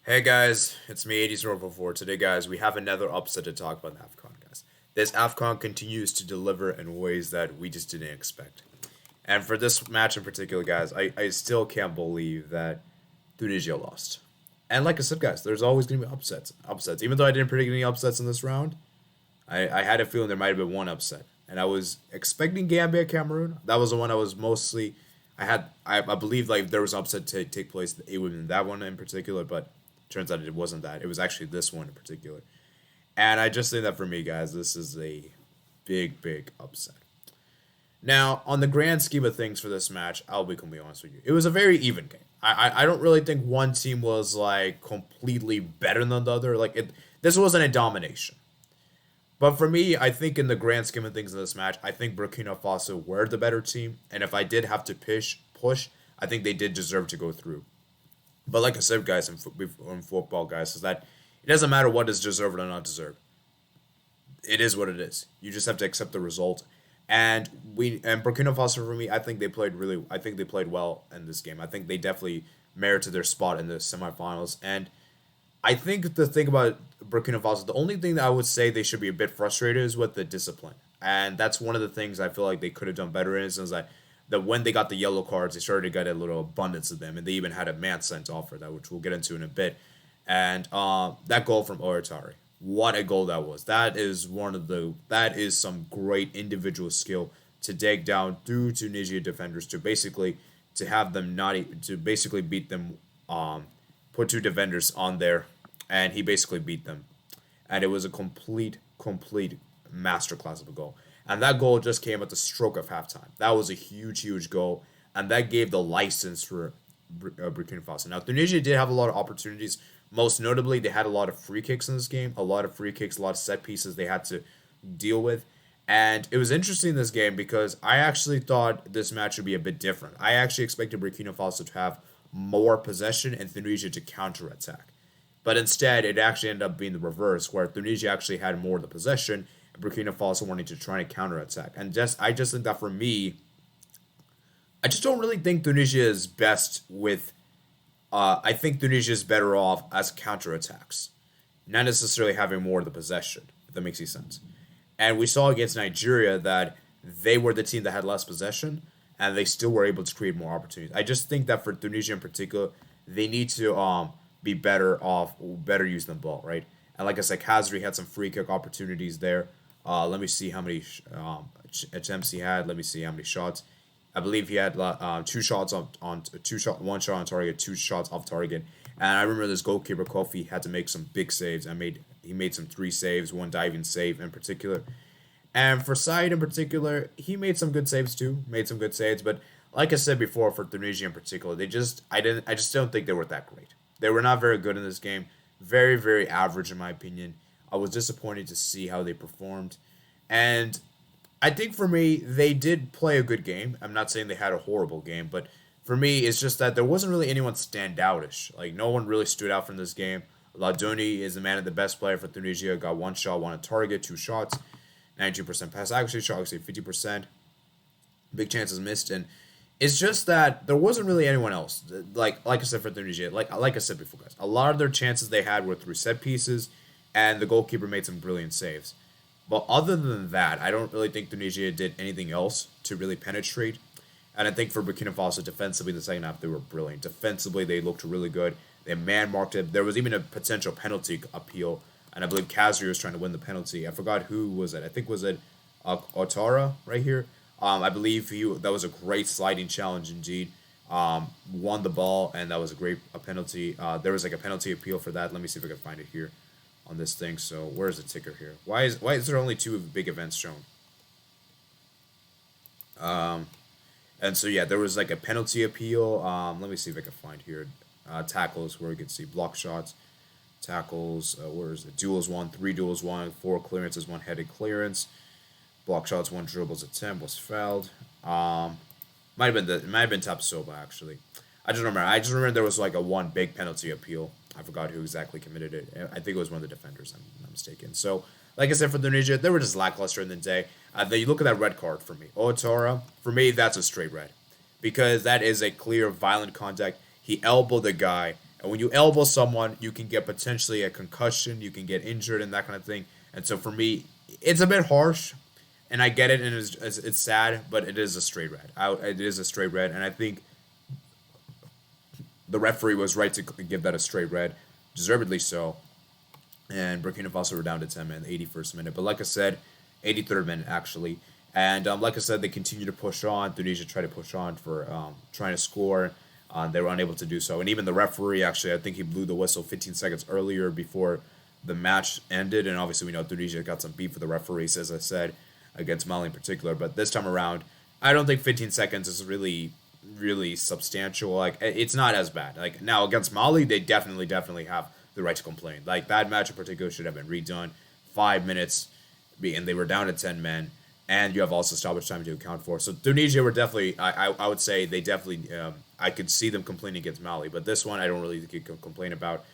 Hey guys, it's me, 80 Today, guys, we have another upset to talk about in AFCON, guys. This AFCON continues to deliver in ways that we just didn't expect. And for this match in particular, guys, I still can't believe that Tunisia lost. And like I said, guys, there's always going to be upsets. Upsets. Even though I didn't predict any upsets in this round, I had a feeling there might have been one upset. And I was expecting Gambia Cameroon. That was the one I was mostly. I believe like there was an upset to take place. It would have been that one in particular, but turns out it wasn't that. It was actually this one in particular. And I just think that for me, guys, this is a big upset. Now, on the grand scheme of things for this match, I'll be completely honest with you. It was a very even game. I don't really think one team was like completely better than the other. Like it, this wasn't a domination. But for me, I think in the grand scheme of things in this match, I think Burkina Faso were the better team. And if I did have to push, I think they did deserve to go through. But like I said, guys, in football, guys, is that it doesn't matter what is deserved or not deserved. It is what it is. You just have to accept the result. And Burkina Faso for me, I think they played really. I think they played well in this game. I think they definitely merited their spot in the semifinals. And I think the thing about Burkina Faso, the only thing that I would say they should be a bit frustrated is with the discipline. And that's one of the things I feel like they could have done better in. Is that when they got the yellow cards, they started to get a little abundance of them, and they even had a man sent off for that, which we'll get into in a bit. And that goal from Oratari, what a goal that was! That is some great individual skill to dig down through Tunisia defenders to have them not to basically beat them. Put two defenders on there, and he basically beat them. And it was a complete masterclass of a goal. And that goal just came at the stroke of halftime. That was a huge goal, and that gave the license for Burkina Faso. Now, Tunisia did have a lot of opportunities. Most notably, they had a lot of free kicks in this game, a lot of free kicks, a lot of set pieces they had to deal with. And it was interesting in this game because I actually thought this match would be a bit different. I actually expected Burkina Faso to have more possession and Tunisia to counterattack. But instead, it actually ended up being the reverse, where Tunisia actually had more of the possession, and Burkina Faso wanting to try to counterattack. And I just think that for me, I just don't really think Tunisia is best with. I think Tunisia is better off as counterattacks, not necessarily having more of the possession. If that makes any sense. And we saw against Nigeria that they were the team that had less possession, and they still were able to create more opportunities. I just think that for Tunisia in particular, they need to be better using the ball, right? And like I said, Kazri had some free kick opportunities there. Let me see how many attempts he had. Let me see how many shots. I believe he had two shots one shot on target, two shots off target. And I remember this goalkeeper Kofi had to make some big saves. He made some three saves, one diving save in particular. And for Said in particular, he made some good saves too. Made some good saves, but like I said before, for Tunisia in particular, I just don't think they were that great. They were not very good in this game. Very average in my opinion. I was disappointed to see how they performed, and I think for me they did play a good game. I'm not saying they had a horrible game, but for me it's just that there wasn't really anyone standoutish. Like no one really stood out from this game. Ladoni is the man of the best player for Tunisia. Got one shot, one on target, two shots. 92% pass accuracy, shot actually 50%. Big chances missed, and it's just that there wasn't really anyone else. Like I said for Tunisia, like I said before, guys, a lot of their chances they had were through set pieces, and the goalkeeper made some brilliant saves. But other than that, I don't really think Tunisia did anything else to really penetrate. And I think for Burkina Faso defensively, in the second half they were brilliant. Defensively, they looked really good. They man marked it. There was even a potential penalty appeal, and I believe Kazri was trying to win the penalty. I forgot who was it. I think was it Otara right here. I believe that was a great sliding challenge indeed. Won the ball, and that was a great penalty. There was like a penalty appeal for that. Let me see if I can find it here on this thing. So where's the ticker here? Why is there only two big events shown? Um, and so yeah, there was like a penalty appeal. Let me see if I can find here. Tackles where you can see block shots, tackles. Where is it? Duels one, three duels one, four clearances, one headed clearance. Block shots, one dribbles attempt was fouled. It might have been Tapsoba actually. I just remember there was like a one big penalty appeal. I forgot who exactly committed it. I think it was one of the defenders. I'm not mistaken. So, like I said, for Tunisia, they were just lackluster in the day. Then you look at that red card for me. Otora, for me, that's a straight red, because that is a clear violent contact. He elbowed the guy, And when you elbow someone, you can get potentially a concussion, you can get injured, and that kind of thing. And so for me, it's a bit harsh, and I get it, and it's sad, but it is a straight red. It is a straight red, and I think the referee was right to give that a straight red, deservedly so. And Burkina Faso were down to 10 men in the 81st minute. But like I said, 83rd minute actually. And like I said, they continue to push on. Tunisia tried to push on for trying to score. They were unable to do so. And even the referee, actually, I think he blew the whistle 15 seconds earlier before the match ended. And obviously, we know Tunisia got some beef with the referees, as I said, against Mali in particular. But this time around, I don't think 15 seconds is really substantial. Like, it's not as bad. Like, now against Mali, they definitely have the right to complain. Like, that match in particular should have been redone. 5 minutes, and they were down to 10 men, and you have also stoppage time to account for. So Tunisia were definitely, I would say they definitely, I could see them complaining against Mali, but this one I don't really think you can complain about.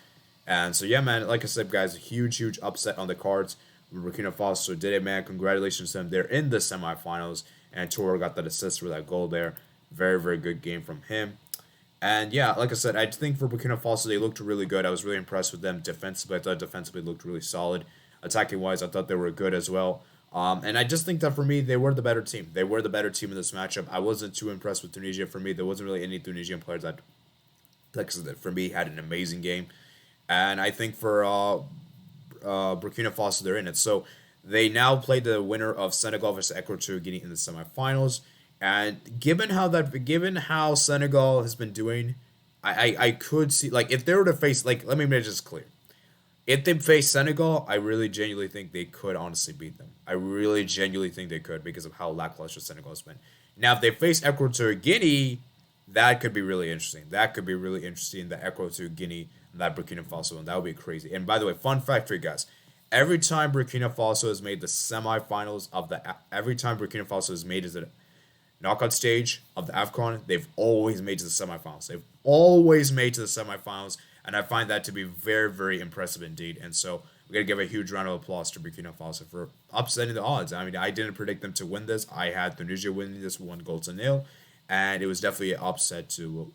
And so yeah, man, like I said, guys, a huge upset on the cards. Burkina Faso did it, man. Congratulations to them. They're in the semifinals, and Toure got that assist for that goal there. Very good game from him. And yeah, like I said, I think for Burkina Faso, they looked really good. I was really impressed with them defensively. I thought defensively looked really solid. Attacking wise, I thought they were good as well. And I just think that for me, they were the better team. They were the better team in this matchup. I wasn't too impressed with Tunisia. For me, there wasn't really any Tunisian players that, like I said, for me, had an amazing game. And I think for Burkina Faso, they're in it. So they now play the winner of Senegal versus Equatorial Guinea in the semifinals. And given how Senegal has been doing, I could see, like, if they were to face, like, let me make this clear. If they face Senegal, I really genuinely think they could honestly beat them. I really genuinely think they could because of how lackluster Senegal has been. Now, if they face Equatorial Guinea, that could be really interesting. That could be really interesting, the Equatorial Guinea and that Burkina Faso, and that would be crazy. And by the way, fun fact for you guys. Every time Burkina Faso has made the semifinals of every time Burkina Faso has made it knockout stage of the AFCON, they've always made to the semifinals. They've always made to the semifinals, and I find that to be very impressive indeed. And so we're going to give a huge round of applause to Burkina Faso for upsetting the odds. I mean, I didn't predict them to win this. I had Tunisia winning this 1-0, and it was definitely an upset to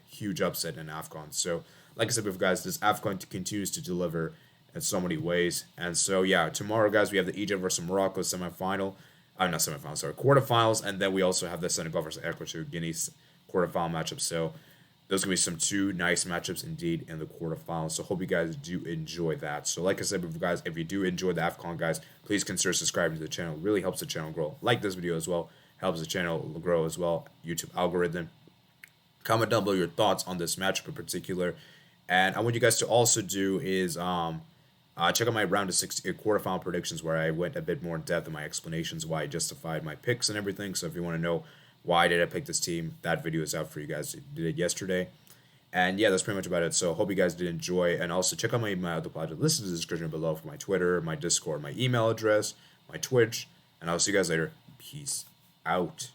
huge upset in AFCON. So, like I said, guys, this AFCON continues to deliver in so many ways. And so, yeah, tomorrow, guys, we have the Egypt versus Morocco semifinal. Not semifinals, sorry, quarterfinals, and then we also have the Senegal versus Equatorial Guinea's quarterfinal matchup. So those going to be two nice matchups indeed in the quarterfinals. So hope you guys do enjoy that. So like I said, guys, if you do enjoy the AFCON, guys, please consider subscribing to the channel. It really helps the channel grow. Like this video as well. Helps the channel grow as well. YouTube algorithm. Comment down below your thoughts on this matchup in particular. And I want you guys to also do is check out my round of 60 quarterfinal predictions where I went a bit more in depth in my explanations why I justified my picks and everything. So if you want to know why did I pick this team, that video is out for you guys. I did it yesterday. And yeah, that's pretty much about it. So hope you guys did enjoy. And also check out my other project. Listen to the description below for my Twitter, my Discord, my email address, my Twitch. And I'll see you guys later. Peace out.